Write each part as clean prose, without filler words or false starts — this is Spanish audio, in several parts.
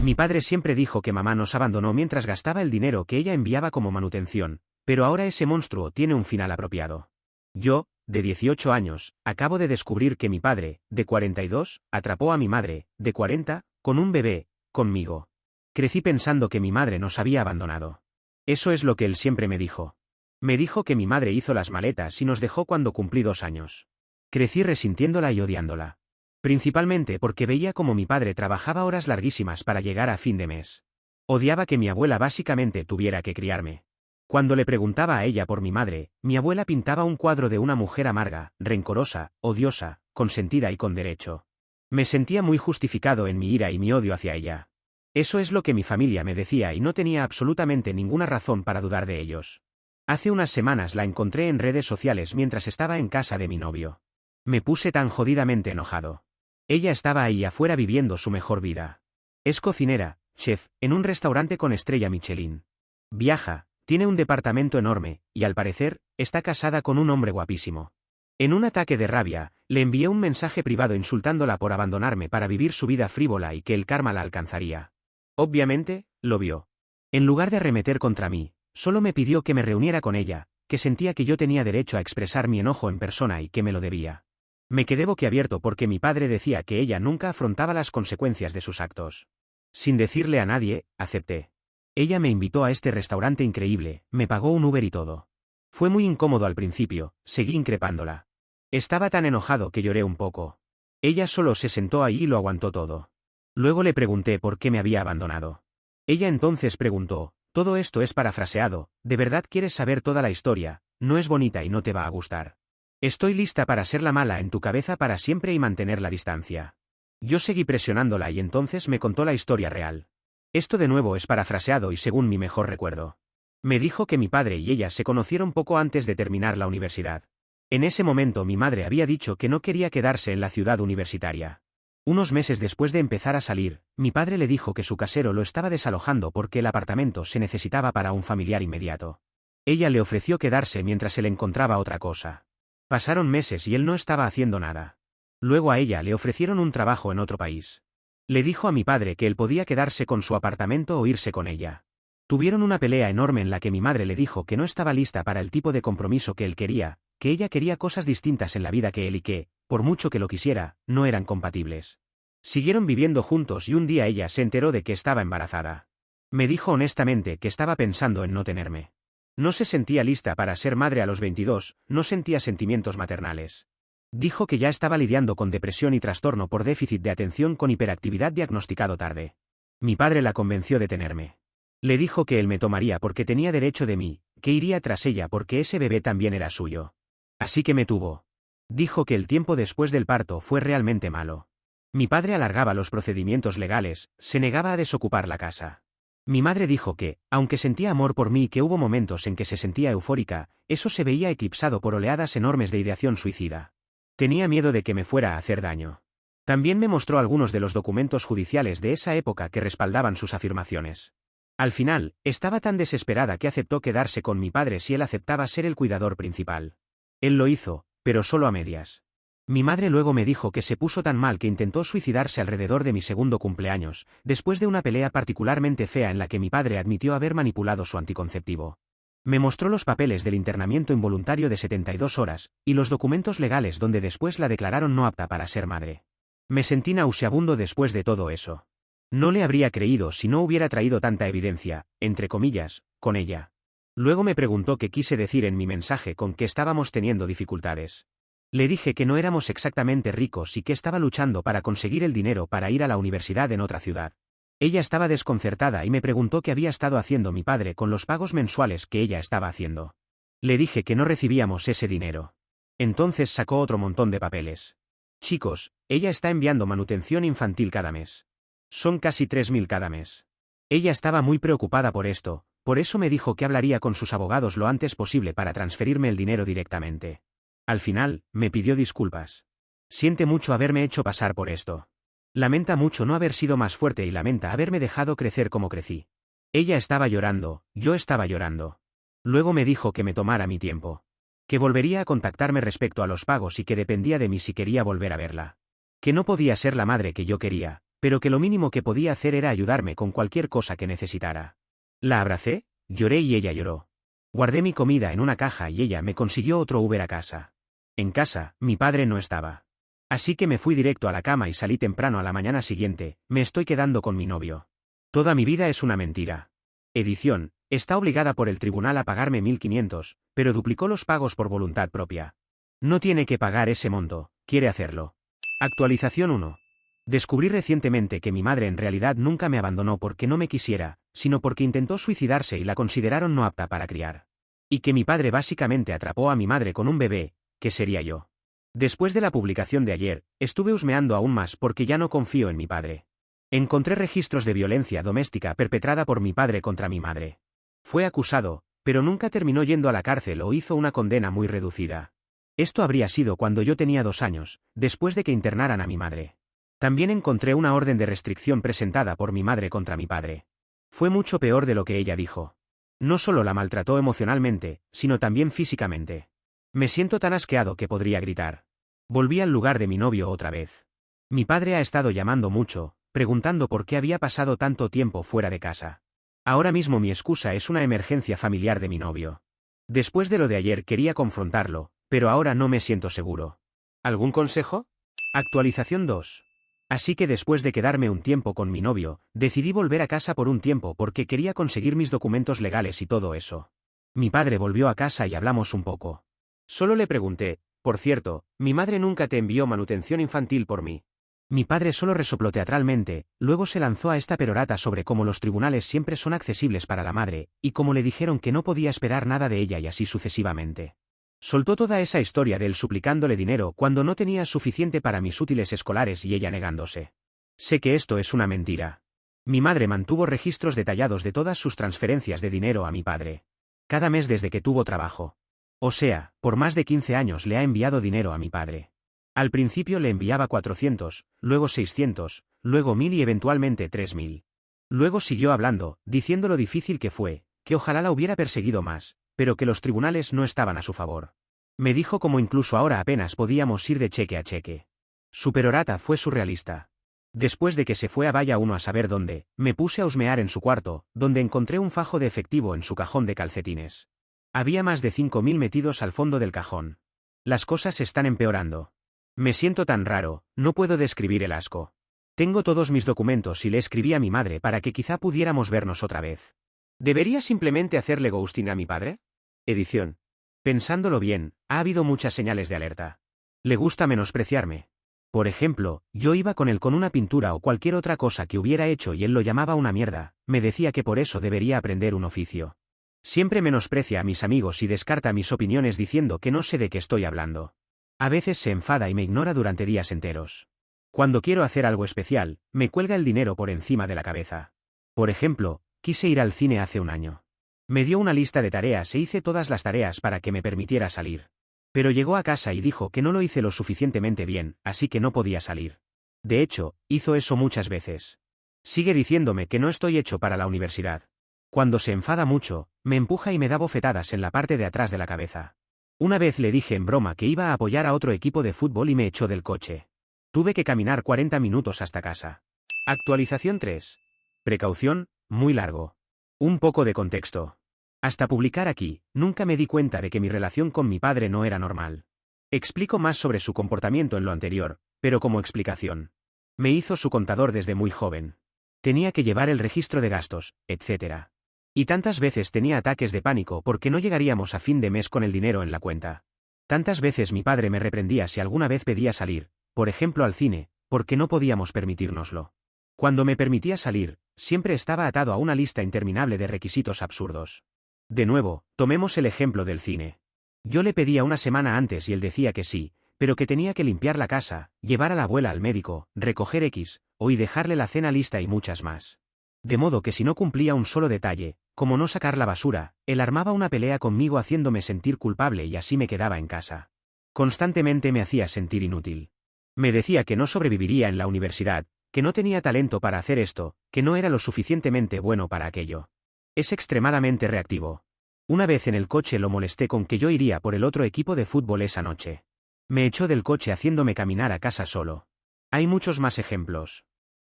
Mi padre siempre dijo que mamá nos abandonó mientras gastaba el dinero que ella enviaba como manutención, pero ahora ese monstruo tiene un final apropiado. Yo, de 18 años, acabo de descubrir que mi padre, de 42, atrapó a mi madre, de 40, con un bebé, conmigo. Crecí pensando que mi madre nos había abandonado. Eso es lo que él siempre me dijo. Me dijo que mi madre hizo las maletas y nos dejó cuando cumplí 2 años. Crecí resintiéndola y odiándola. Principalmente porque veía como mi padre trabajaba horas larguísimas para llegar a fin de mes. Odiaba que mi abuela básicamente tuviera que criarme. Cuando le preguntaba a ella por mi madre, mi abuela pintaba un cuadro de una mujer amarga, rencorosa, odiosa, consentida y con derecho. Me sentía muy justificado en mi ira y mi odio hacia ella. Eso es lo que mi familia me decía y no tenía absolutamente ninguna razón para dudar de ellos. Hace unas semanas la encontré en redes sociales mientras estaba en casa de mi novio. Me puse tan jodidamente enojado. Ella estaba ahí afuera viviendo su mejor vida. Es cocinera, chef, en un restaurante con estrella Michelin. Viaja, tiene un departamento enorme, y al parecer, está casada con un hombre guapísimo. En un ataque de rabia, le envié un mensaje privado insultándola por abandonarme para vivir su vida frívola y que el karma la alcanzaría. Obviamente, lo vio. En lugar de arremeter contra mí, solo me pidió que me reuniera con ella, que sentía que yo tenía derecho a expresar mi enojo en persona y que me lo debía. Me quedé boquiabierto porque mi padre decía que ella nunca afrontaba las consecuencias de sus actos. Sin decirle a nadie, acepté. Ella me invitó a este restaurante increíble, me pagó un Uber y todo. Fue muy incómodo al principio, seguí increpándola. Estaba tan enojado que lloré un poco. Ella solo se sentó ahí y lo aguantó todo. Luego le pregunté por qué me había abandonado. Ella entonces preguntó, todo esto es parafraseado, ¿de verdad quieres saber toda la historia? No es bonita y no te va a gustar. Estoy lista para ser la mala en tu cabeza para siempre y mantener la distancia. Yo seguí presionándola y entonces me contó la historia real. Esto de nuevo es parafraseado y según mi mejor recuerdo. Me dijo que mi padre y ella se conocieron poco antes de terminar la universidad. En ese momento mi madre había dicho que no quería quedarse en la ciudad universitaria. Unos meses después de empezar a salir, mi padre le dijo que su casero lo estaba desalojando porque el apartamento se necesitaba para un familiar inmediato. Ella le ofreció quedarse mientras él encontraba otra cosa. Pasaron meses y él no estaba haciendo nada. Luego a ella le ofrecieron un trabajo en otro país. Le dijo a mi padre que él podía quedarse con su apartamento o irse con ella. Tuvieron una pelea enorme en la que mi madre le dijo que no estaba lista para el tipo de compromiso que él quería, que ella quería cosas distintas en la vida que él y que, por mucho que lo quisiera, no eran compatibles. Siguieron viviendo juntos y un día ella se enteró de que estaba embarazada. Me dijo honestamente que estaba pensando en no tenerme. No se sentía lista para ser madre a los 22, no sentía sentimientos maternales. Dijo que ya estaba lidiando con depresión y trastorno por déficit de atención con hiperactividad diagnosticado tarde. Mi padre la convenció de tenerme. Le dijo que él me tomaría porque tenía derecho de mí, que iría tras ella porque ese bebé también era suyo. Así que me tuvo. Dijo que el tiempo después del parto fue realmente malo. Mi padre alargaba los procedimientos legales, se negaba a desocupar la casa. Mi madre dijo que, aunque sentía amor por mí y que hubo momentos en que se sentía eufórica, eso se veía eclipsado por oleadas enormes de ideación suicida. Tenía miedo de que me fuera a hacer daño. También me mostró algunos de los documentos judiciales de esa época que respaldaban sus afirmaciones. Al final, estaba tan desesperada que aceptó quedarse con mi padre si él aceptaba ser el cuidador principal. Él lo hizo, pero solo a medias. Mi madre luego me dijo que se puso tan mal que intentó suicidarse alrededor de mi segundo cumpleaños, después de una pelea particularmente fea en la que mi padre admitió haber manipulado su anticonceptivo. Me mostró los papeles del internamiento involuntario de 72 horas, y los documentos legales donde después la declararon no apta para ser madre. Me sentí nauseabundo después de todo eso. No le habría creído si no hubiera traído tanta evidencia, entre comillas, con ella. Luego me preguntó qué quise decir en mi mensaje con que estábamos teniendo dificultades. Le dije que no éramos exactamente ricos y que estaba luchando para conseguir el dinero para ir a la universidad en otra ciudad. Ella estaba desconcertada y me preguntó qué había estado haciendo mi padre con los pagos mensuales que ella estaba haciendo. Le dije que no recibíamos ese dinero. Entonces sacó otro montón de papeles. Chicos, ella está enviando manutención infantil cada mes. Son casi 3.000 cada mes. Ella estaba muy preocupada por esto, por eso me dijo que hablaría con sus abogados lo antes posible para transferirme el dinero directamente. Al final, me pidió disculpas. Siente mucho haberme hecho pasar por esto. Lamenta mucho no haber sido más fuerte y lamenta haberme dejado crecer como crecí. Ella estaba llorando, yo estaba llorando. Luego me dijo que me tomara mi tiempo. Que volvería a contactarme respecto a los pagos y que dependía de mí si quería volver a verla. Que no podía ser la madre que yo quería, pero que lo mínimo que podía hacer era ayudarme con cualquier cosa que necesitara. La abracé, lloré y ella lloró. Guardé mi comida en una caja y ella me consiguió otro Uber a casa. En casa, mi padre no estaba. Así que me fui directo a la cama y salí temprano a la mañana siguiente. Me estoy quedando con mi novio. Toda mi vida es una mentira. Edición, está obligada por el tribunal a pagarme 1.500, pero duplicó los pagos por voluntad propia. No tiene que pagar ese monto, quiere hacerlo. Actualización 1. Descubrí recientemente que mi madre en realidad nunca me abandonó porque no me quisiera, sino porque intentó suicidarse y la consideraron no apta para criar. Y que mi padre básicamente atrapó a mi madre con un bebé, que sería yo. Después de la publicación de ayer, estuve husmeando aún más porque ya no confío en mi padre. Encontré registros de violencia doméstica perpetrada por mi padre contra mi madre. Fue acusado, pero nunca terminó yendo a la cárcel o hizo una condena muy reducida. Esto habría sido cuando yo tenía 2 años, después de que internaran a mi madre. También encontré una orden de restricción presentada por mi madre contra mi padre. Fue mucho peor de lo que ella dijo. No solo la maltrató emocionalmente, sino también físicamente. Me siento tan asqueado que podría gritar. Volví al lugar de mi novio otra vez. Mi padre ha estado llamando mucho, preguntando por qué había pasado tanto tiempo fuera de casa. Ahora mismo mi excusa es una emergencia familiar de mi novio. Después de lo de ayer quería confrontarlo, pero ahora no me siento seguro. ¿Algún consejo? Actualización 2. Así que después de quedarme un tiempo con mi novio, decidí volver a casa por un tiempo porque quería conseguir mis documentos legales y todo eso. Mi padre volvió a casa y hablamos un poco. Solo le pregunté, por cierto, mi madre nunca te envió manutención infantil por mí. Mi padre solo resopló teatralmente, luego se lanzó a esta perorata sobre cómo los tribunales siempre son accesibles para la madre, y cómo le dijeron que no podía esperar nada de ella y así sucesivamente. Soltó toda esa historia de él suplicándole dinero cuando no tenía suficiente para mis útiles escolares y ella negándose. Sé que esto es una mentira. Mi madre mantuvo registros detallados de todas sus transferencias de dinero a mi padre. Cada mes desde que tuvo trabajo. O sea, por más de 15 años le ha enviado dinero a mi padre. Al principio le enviaba 400, luego 600, luego 1.000 y eventualmente 3.000. Luego siguió hablando, diciendo lo difícil que fue, que ojalá la hubiera perseguido más, pero que los tribunales no estaban a su favor. Me dijo como incluso ahora apenas podíamos ir de cheque a cheque. Su perorata fue surrealista. Después de que se fue a vaya uno a saber dónde, me puse a husmear en su cuarto, donde encontré un fajo de efectivo en su cajón de calcetines. Había más de 5.000 metidos al fondo del cajón. Las cosas están empeorando. Me siento tan raro, no puedo describir el asco. Tengo todos mis documentos y le escribí a mi madre para que quizá pudiéramos vernos otra vez. ¿Debería simplemente hacerle ghosting a mi padre? Edición. Pensándolo bien, ha habido muchas señales de alerta. Le gusta menospreciarme. Por ejemplo, yo iba con él con una pintura o cualquier otra cosa que hubiera hecho y él lo llamaba una mierda, me decía que por eso debería aprender un oficio. Siempre menosprecia a mis amigos y descarta mis opiniones diciendo que no sé de qué estoy hablando. A veces se enfada y me ignora durante días enteros. Cuando quiero hacer algo especial, me cuelga el dinero por encima de la cabeza. Por ejemplo, quise ir al cine hace un año. Me dio una lista de tareas e hice todas las tareas para que me permitiera salir. Pero llegó a casa y dijo que no lo hice lo suficientemente bien, así que no podía salir. De hecho, hizo eso muchas veces. Sigue diciéndome que no estoy hecho para la universidad. Cuando se enfada mucho, me empuja y me da bofetadas en la parte de atrás de la cabeza. Una vez le dije en broma que iba a apoyar a otro equipo de fútbol y me echó del coche. Tuve que caminar 40 minutos hasta casa. Actualización 3. Precaución, muy largo. Un poco de contexto. Hasta publicar aquí, nunca me di cuenta de que mi relación con mi padre no era normal. Explico más sobre su comportamiento en lo anterior, pero como explicación. Me hizo su contador desde muy joven. Tenía que llevar el registro de gastos, etc. Y tantas veces tenía ataques de pánico porque no llegaríamos a fin de mes con el dinero en la cuenta. Tantas veces mi padre me reprendía si alguna vez pedía salir, por ejemplo al cine, porque no podíamos permitírnoslo. Cuando me permitía salir, siempre estaba atado a una lista interminable de requisitos absurdos. De nuevo, tomemos el ejemplo del cine. Yo le pedía una semana antes y él decía que sí, pero que tenía que limpiar la casa, llevar a la abuela al médico, recoger X, o y dejarle la cena lista y muchas más. De modo que si no cumplía un solo detalle, como no sacar la basura, él armaba una pelea conmigo haciéndome sentir culpable y así me quedaba en casa. Constantemente me hacía sentir inútil. Me decía que no sobreviviría en la universidad, que no tenía talento para hacer esto, que no era lo suficientemente bueno para aquello. Es extremadamente reactivo. Una vez en el coche lo molesté con que yo iría por el otro equipo de fútbol esa noche. Me echó del coche haciéndome caminar a casa solo. Hay muchos más ejemplos.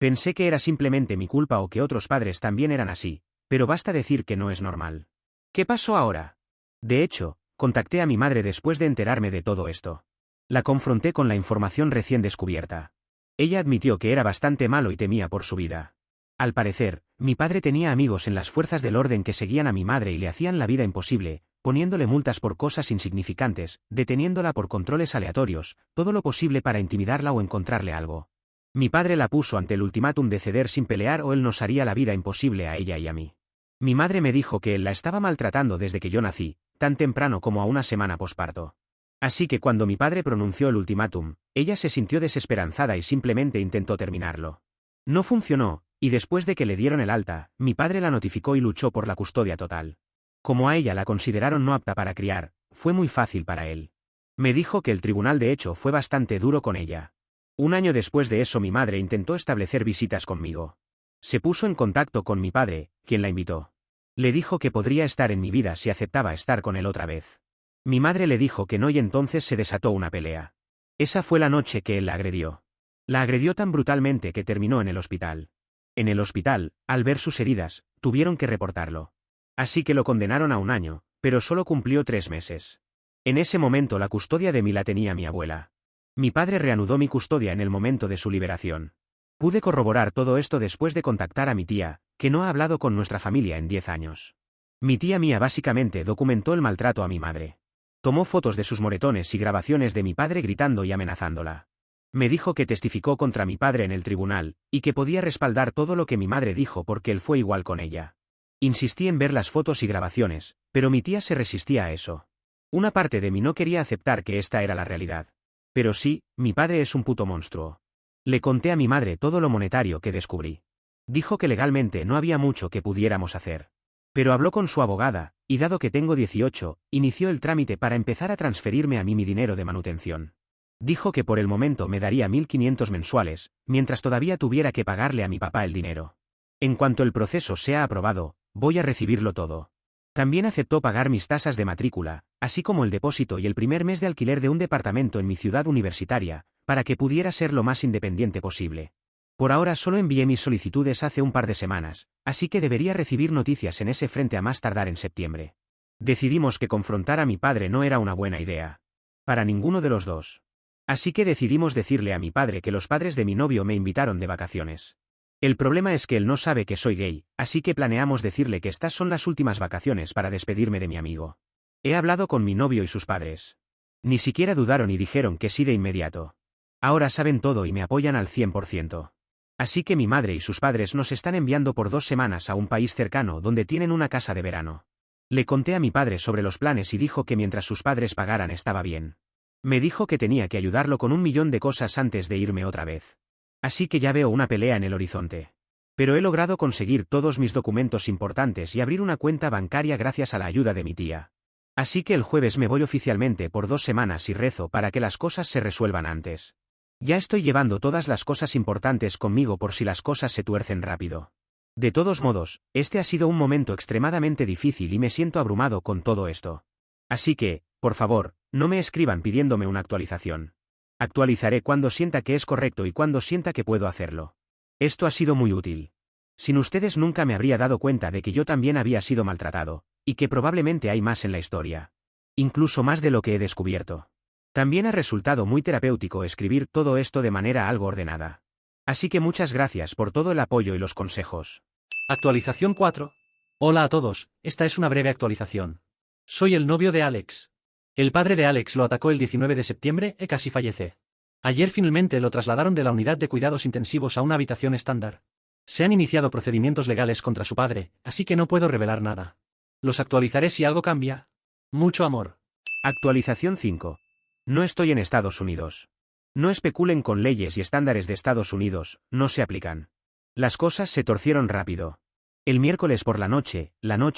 Pensé que era simplemente mi culpa o que otros padres también eran así, pero basta decir que no es normal. ¿Qué pasó ahora? De hecho, contacté a mi madre después de enterarme de todo esto. La confronté con la información recién descubierta. Ella admitió que era bastante malo y temía por su vida. Al parecer, mi padre tenía amigos en las fuerzas del orden que seguían a mi madre y le hacían la vida imposible, poniéndole multas por cosas insignificantes, deteniéndola por controles aleatorios, todo lo posible para intimidarla o encontrarle algo. Mi padre la puso ante el ultimátum de ceder sin pelear o él nos haría la vida imposible a ella y a mí. Mi madre me dijo que él la estaba maltratando desde que yo nací, tan temprano como a una semana posparto. Así que cuando mi padre pronunció el ultimátum, ella se sintió desesperanzada y simplemente intentó terminarlo. No funcionó, y después de que le dieron el alta, mi padre la notificó y luchó por la custodia total. Como a ella la consideraron no apta para criar, fue muy fácil para él. Me dijo que el tribunal de hecho fue bastante duro con ella. Un año después de eso mi madre intentó establecer visitas conmigo. Se puso en contacto con mi padre, quien la invitó. Le dijo que podría estar en mi vida si aceptaba estar con él otra vez. Mi madre le dijo que no y entonces se desató una pelea. Esa fue la noche que él la agredió. La agredió tan brutalmente que terminó en el hospital. En el hospital, al ver sus heridas, tuvieron que reportarlo. Así que lo condenaron a un año, pero solo cumplió 3 meses. En ese momento la custodia de mí la tenía mi abuela. Mi padre reanudó mi custodia en el momento de su liberación. Pude corroborar todo esto después de contactar a mi tía, que no ha hablado con nuestra familia en 10 años. Mi tía mía básicamente documentó el maltrato a mi madre. Tomó fotos de sus moretones y grabaciones de mi padre gritando y amenazándola. Me dijo que testificó contra mi padre en el tribunal, y que podía respaldar todo lo que mi madre dijo porque él fue igual con ella. Insistí en ver las fotos y grabaciones, pero mi tía se resistía a eso. Una parte de mí no quería aceptar que esta era la realidad. Pero sí, mi padre es un puto monstruo. Le conté a mi madre todo lo monetario que descubrí. Dijo que legalmente no había mucho que pudiéramos hacer. Pero habló con su abogada, y dado que tengo 18, inició el trámite para empezar a transferirme a mí mi dinero de manutención. Dijo que por el momento me daría 1.500 mensuales, mientras todavía tuviera que pagarle a mi papá el dinero. En cuanto el proceso sea aprobado, voy a recibirlo todo. También aceptó pagar mis tasas de matrícula, así como el depósito y el primer mes de alquiler de un departamento en mi ciudad universitaria, para que pudiera ser lo más independiente posible. Por ahora solo envié mis solicitudes hace un par de semanas, así que debería recibir noticias en ese frente a más tardar en septiembre. Decidimos que confrontar a mi padre no era una buena idea. Para ninguno de los dos. Así que decidimos decirle a mi padre que los padres de mi novio me invitaron de vacaciones. El problema es que él no sabe que soy gay, así que planeamos decirle que estas son las últimas vacaciones para despedirme de mi amigo. He hablado con mi novio y sus padres. Ni siquiera dudaron y dijeron que sí de inmediato. Ahora saben todo y me apoyan al 100%. Así que mi madre y sus padres nos están enviando por 2 semanas a un país cercano donde tienen una casa de verano. Le conté a mi padre sobre los planes y dijo que mientras sus padres pagaran estaba bien. Me dijo que tenía que ayudarlo con 1.000.000 de cosas antes de irme otra vez. Así que ya veo una pelea en el horizonte. Pero he logrado conseguir todos mis documentos importantes y abrir una cuenta bancaria gracias a la ayuda de mi tía. Así que el jueves me voy oficialmente por 2 semanas y rezo para que las cosas se resuelvan antes. Ya estoy llevando todas las cosas importantes conmigo por si las cosas se tuercen rápido. De todos modos, este ha sido un momento extremadamente difícil y me siento abrumado con todo esto. Así que, por favor, no me escriban pidiéndome una actualización. Actualizaré cuando sienta que es correcto y cuando sienta que puedo hacerlo. Esto ha sido muy útil. Sin ustedes nunca me habría dado cuenta de que yo también había sido maltratado, y que probablemente hay más en la historia. Incluso más de lo que he descubierto. También ha resultado muy terapéutico escribir todo esto de manera algo ordenada. Así que muchas gracias por todo el apoyo y los consejos. Actualización 4. Hola a todos, esta es una breve actualización. Soy el novio de Alex. El padre de Alex lo atacó el 19 de septiembre y casi fallece. Ayer finalmente lo trasladaron de la unidad de cuidados intensivos a una habitación estándar. Se han iniciado procedimientos legales contra su padre, así que no puedo revelar nada. Los actualizaré si algo cambia. Mucho amor. Actualización 5. No estoy en Estados Unidos. No especulen con leyes y estándares de Estados Unidos, no se aplican. Las cosas se torcieron rápido. El miércoles por la noche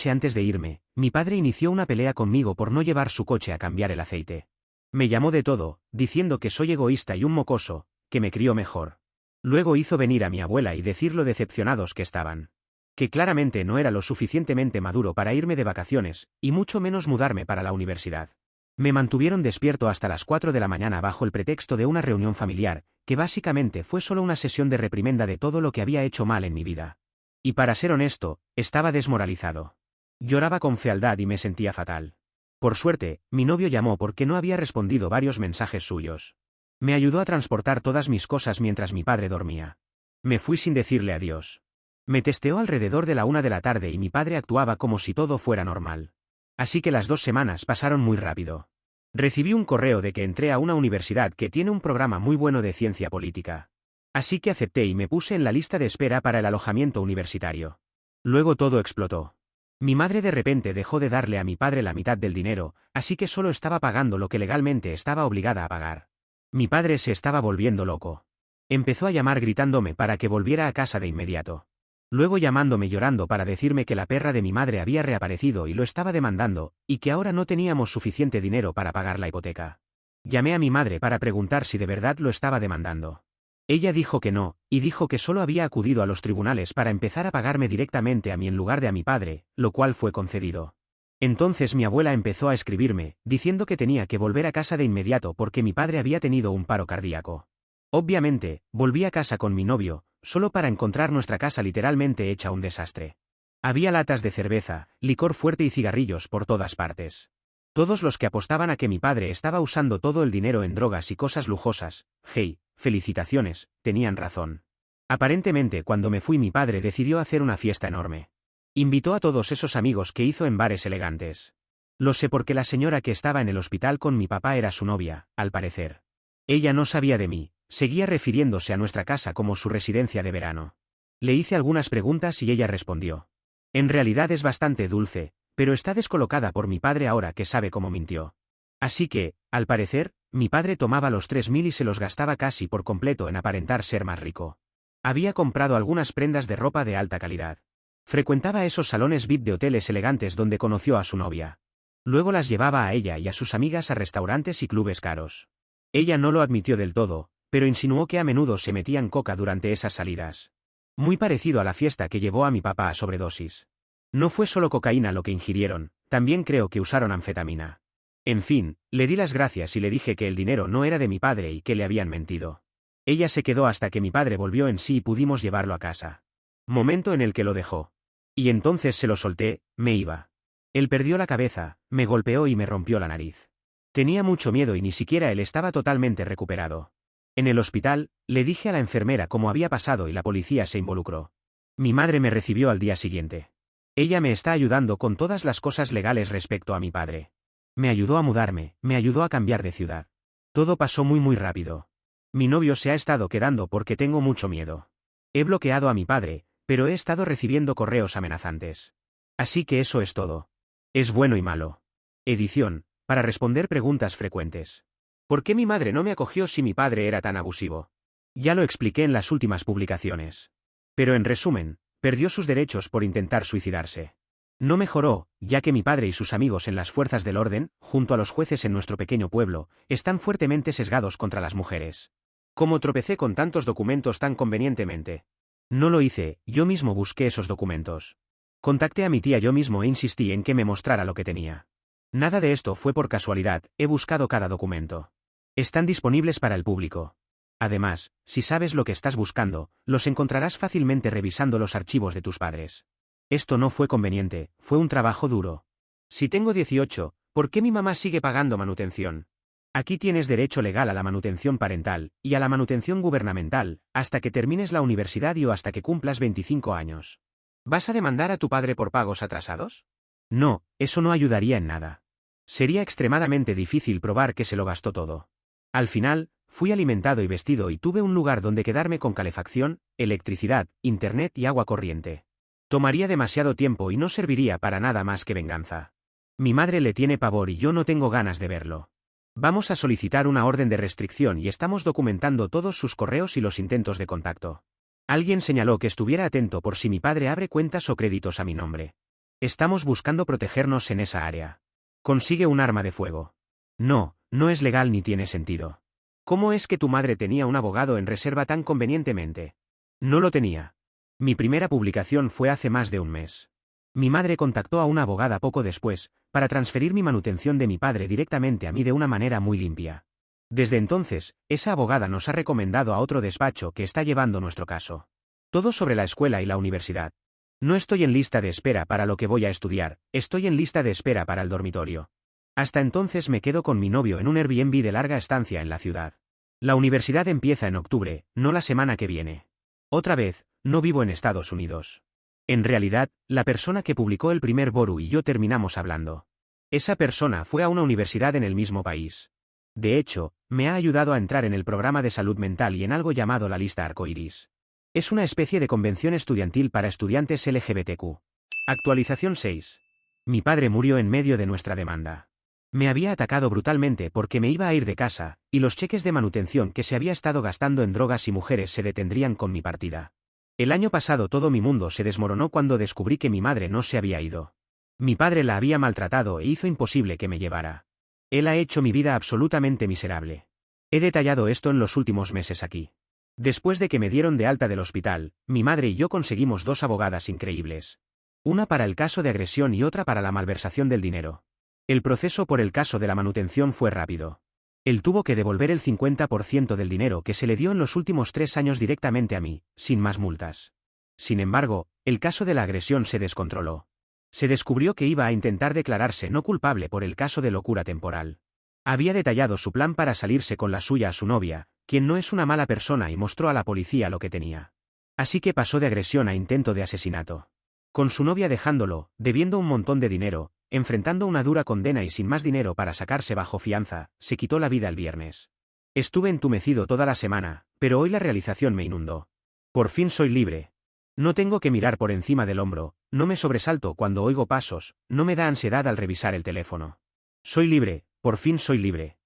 antes de irme, mi padre inició una pelea conmigo por no llevar su coche a cambiar el aceite. Me llamó de todo, diciendo que soy egoísta y un mocoso, que me crió mejor. Luego hizo venir a mi abuela y decir lo decepcionados que estaban. Que claramente no era lo suficientemente maduro para irme de vacaciones, y mucho menos mudarme para la universidad. Me mantuvieron despierto hasta las 4 de la mañana bajo el pretexto de una reunión familiar, que básicamente fue solo una sesión de reprimenda de todo lo que había hecho mal en mi vida. Y para ser honesto, estaba desmoralizado. Lloraba con fealdad y me sentía fatal. Por suerte, mi novio llamó porque no había respondido varios mensajes suyos. Me ayudó a transportar todas mis cosas mientras mi padre dormía. Me fui sin decirle adiós. Me testeó alrededor de la 1 de la tarde y mi padre actuaba como si todo fuera normal. Así que las 2 semanas pasaron muy rápido. Recibí un correo de que entré a una universidad que tiene un programa muy bueno de ciencia política. Así que acepté y me puse en la lista de espera para el alojamiento universitario. Luego todo explotó. Mi madre de repente dejó de darle a mi padre la mitad del dinero, así que solo estaba pagando lo que legalmente estaba obligada a pagar. Mi padre se estaba volviendo loco. Empezó a llamar gritándome para que volviera a casa de inmediato. Luego llamándome llorando para decirme que la perra de mi madre había reaparecido y lo estaba demandando, y que ahora no teníamos suficiente dinero para pagar la hipoteca. Llamé a mi madre para preguntar si de verdad lo estaba demandando. Ella dijo que no, y dijo que solo había acudido a los tribunales para empezar a pagarme directamente a mí en lugar de a mi padre, lo cual fue concedido. Entonces mi abuela empezó a escribirme, diciendo que tenía que volver a casa de inmediato porque mi padre había tenido un paro cardíaco. Obviamente, volví a casa con mi novio, solo para encontrar nuestra casa literalmente hecha un desastre. Había latas de cerveza, licor fuerte y cigarrillos por todas partes. Todos los que apostaban a que mi padre estaba usando todo el dinero en drogas y cosas lujosas, hey, felicitaciones, tenían razón. Aparentemente cuando me fui mi padre decidió hacer una fiesta enorme. Invitó a todos esos amigos que hizo en bares elegantes. Lo sé porque la señora que estaba en el hospital con mi papá era su novia, al parecer. Ella no sabía de mí, seguía refiriéndose a nuestra casa como su residencia de verano. Le hice algunas preguntas y ella respondió. En realidad es bastante dulce, pero está descolocada por mi padre ahora que sabe cómo mintió. Así que, al parecer, mi padre tomaba los 3.000 y se los gastaba casi por completo en aparentar ser más rico. Había comprado algunas prendas de ropa de alta calidad. Frecuentaba esos salones VIP de hoteles elegantes donde conoció a su novia. Luego las llevaba a ella y a sus amigas a restaurantes y clubes caros. Ella no lo admitió del todo, pero insinuó que a menudo se metían coca durante esas salidas. Muy parecido a la fiesta que llevó a mi papá a sobredosis. No fue solo cocaína lo que ingirieron, también creo que usaron anfetamina. En fin, le di las gracias y le dije que el dinero no era de mi padre y que le habían mentido. Ella se quedó hasta que mi padre volvió en sí y pudimos llevarlo a casa. Momento en el que lo dejó. Y entonces se lo solté, me iba. Él perdió la cabeza, me golpeó y me rompió la nariz. Tenía mucho miedo y ni siquiera él estaba totalmente recuperado. En el hospital, le dije a la enfermera cómo había pasado y la policía se involucró. Mi madre me recibió al día siguiente. Ella me está ayudando con todas las cosas legales respecto a mi padre. Me ayudó a mudarme, me ayudó a cambiar de ciudad. Todo pasó muy rápido. Mi novio se ha estado quedando porque tengo mucho miedo. He bloqueado a mi padre, pero he estado recibiendo correos amenazantes. Así que eso es todo. Es bueno y malo. Edición, para responder preguntas frecuentes. ¿Por qué mi madre no me acogió si mi padre era tan abusivo? Ya lo expliqué en las últimas publicaciones. Pero en resumen, perdió sus derechos por intentar suicidarse. No mejoró, ya que mi padre y sus amigos en las fuerzas del orden, junto a los jueces en nuestro pequeño pueblo, están fuertemente sesgados contra las mujeres. ¿Cómo tropecé con tantos documentos tan convenientemente? No lo hice, yo mismo busqué esos documentos. Contacté a mi tía yo mismo e insistí en que me mostrara lo que tenía. Nada de esto fue por casualidad, he buscado cada documento. Están disponibles para el público. Además, si sabes lo que estás buscando, los encontrarás fácilmente revisando los archivos de tus padres. Esto no fue conveniente, fue un trabajo duro. Si tengo 18, ¿por qué mi mamá sigue pagando manutención? Aquí tienes derecho legal a la manutención parental, y a la manutención gubernamental, hasta que termines la universidad y o hasta que cumplas 25 años. ¿Vas a demandar a tu padre por pagos atrasados? No, eso no ayudaría en nada. Sería extremadamente difícil probar que se lo gastó todo. Al final, fui alimentado y vestido y tuve un lugar donde quedarme con calefacción, electricidad, internet y agua corriente. Tomaría demasiado tiempo y no serviría para nada más que venganza. Mi madre le tiene pavor y yo no tengo ganas de verlo. Vamos a solicitar una orden de restricción y estamos documentando todos sus correos y los intentos de contacto. Alguien señaló que estuviera atento por si mi padre abre cuentas o créditos a mi nombre. Estamos buscando protegernos en esa área. Consigue un arma de fuego. No, no es legal ni tiene sentido. ¿Cómo es que tu madre tenía un abogado en reserva tan convenientemente? No lo tenía. Mi primera publicación fue hace más de un mes. Mi madre contactó a una abogada poco después, para transferir mi manutención de mi padre directamente a mí de una manera muy limpia. Desde entonces, esa abogada nos ha recomendado a otro despacho que está llevando nuestro caso. Todo sobre la escuela y la universidad. No estoy en lista de espera para lo que voy a estudiar, estoy en lista de espera para el dormitorio. Hasta entonces me quedo con mi novio en un Airbnb de larga estancia en la ciudad. La universidad empieza en octubre, no la semana que viene. Otra vez, no vivo en Estados Unidos. En realidad, la persona que publicó el primer Boru y yo terminamos hablando. Esa persona fue a una universidad en el mismo país. De hecho, me ha ayudado a entrar en el programa de salud mental y en algo llamado la lista arcoiris. Es una especie de convención estudiantil para estudiantes LGBTQ. Actualización 6. Mi padre murió en medio de nuestra demanda. Me había atacado brutalmente porque me iba a ir de casa, y los cheques de manutención que se había estado gastando en drogas y mujeres se detendrían con mi partida. El año pasado todo mi mundo se desmoronó cuando descubrí que mi madre no se había ido. Mi padre la había maltratado e hizo imposible que me llevara. Él ha hecho mi vida absolutamente miserable. He detallado esto en los últimos meses aquí. Después de que me dieron de alta del hospital, mi madre y yo conseguimos 2 abogadas increíbles. Una para el caso de agresión y otra para la malversación del dinero. El proceso por el caso de la manutención fue rápido. Él tuvo que devolver el 50% del dinero que se le dio en los últimos 3 años directamente a mí, sin más multas. Sin embargo, el caso de la agresión se descontroló. Se descubrió que iba a intentar declararse no culpable por el caso de locura temporal. Había detallado su plan para salirse con la suya a su novia, quien no es una mala persona, y mostró a la policía lo que tenía. Así que pasó de agresión a intento de asesinato. Con su novia dejándolo, debiendo un montón de dinero, enfrentando una dura condena y sin más dinero para sacarse bajo fianza, se quitó la vida el viernes. Estuve entumecido toda la semana, pero hoy la realización me inundó. Por fin soy libre. No tengo que mirar por encima del hombro, no me sobresalto cuando oigo pasos, no me da ansiedad al revisar el teléfono. Soy libre, por fin soy libre.